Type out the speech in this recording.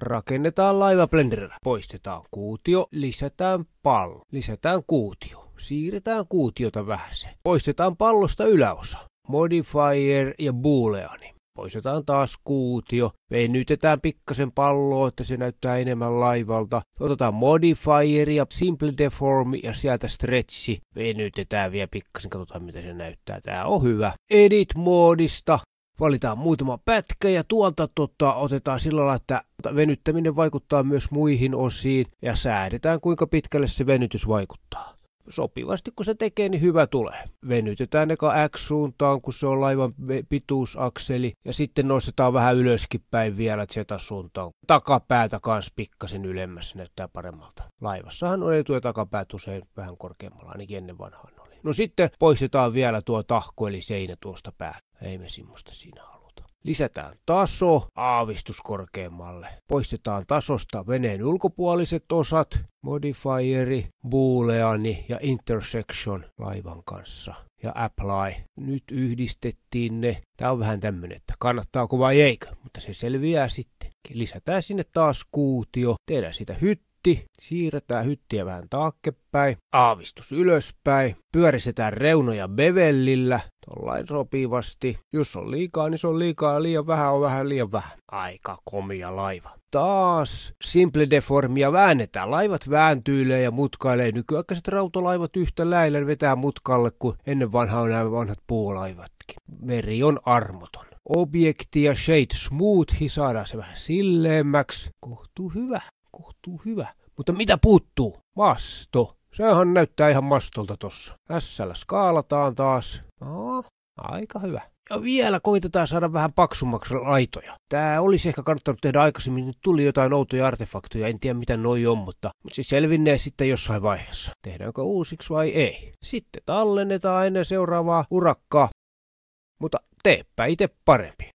Rakennetaan laiva blenderillä. Poistetaan kuutio, lisätään pallo, lisätään kuutio, siirretään kuutiota vähäsen. Poistetaan pallosta yläosa, modifier ja booleani. Poistetaan taas kuutio, venytetään pikkasen palloa, että se näyttää enemmän laivalta. Otetaan modifier ja simple deform ja sieltä stretchi. Venytetään vielä pikkasen, katsotaan mitä se näyttää. Tää on hyvä. Edit-moodista. Valitaan muutama pätkä ja tuolta otetaan sillä lailla, että venyttäminen vaikuttaa myös muihin osiin ja säädetään kuinka pitkälle se venytys vaikuttaa. Sopivasti kun se tekee, niin hyvä tulee. Venytetään eka X-suuntaan, kun se on laivan pituusakseli ja sitten nostetaan vähän ylöskin päin vielä Z-suuntaan. Takapäätä kans pikkasen ylemmässä näyttää paremmalta. Laivassahan on etu- ja takapäät usein vähän korkeammalla, ainakin ennen vanhaan oli. No sitten poistetaan vielä tuo tahko eli seinä tuosta päältä. Ei me semmoista siinä haluta. Lisätään taso aavistus korkeammalle. Poistetaan tasosta veneen ulkopuoliset osat, modifieri, booleani ja intersection laivan kanssa. Ja apply. Nyt yhdistettiin ne. Tää on vähän tämmönen, että kannattaako vai eikö, mutta se selviää sitten. Lisätään sinne taas kuutio, tehdään sitä hyttiä. Siirretään hyttiä vähän taaksepäin, aavistus ylöspäin, pyöristetään reunoja bevellillä, tollain sopivasti. Jos on liikaa, niin se on liikaa ja liian vähän on vähän liian vähän. Aika komia laiva. Taas simple deformia väännetään. Laivat vääntyilee ja mutkailee. Nykyaikaiset rautalaivat yhtä lailla vetää mutkalle kuin ennen vanhaa on nämä vanhat puulaivatkin. Meri on armoton. Objekti ja shade smoothi saadaan se vähän silleemmäksi. Kohtuu hyvä. Kohtuu hyvä. Mutta mitä puuttuu? Masto. Sehän näyttää ihan mastolta tossa. Ässällä skaalataan taas. No, aika hyvä. Ja vielä koitetaan saada vähän paksummaksi laitoja. Tää olisi ehkä kannattanut tehdä aikaisemmin. Nyt tuli jotain outoja artefaktoja. En tiedä mitä noi on, mutta se selvinnee sitten jossain vaiheessa. Tehdäänkö uusiksi vai ei? Sitten tallennetaan ennen seuraavaa urakkaa. Mutta teepä itse parempi.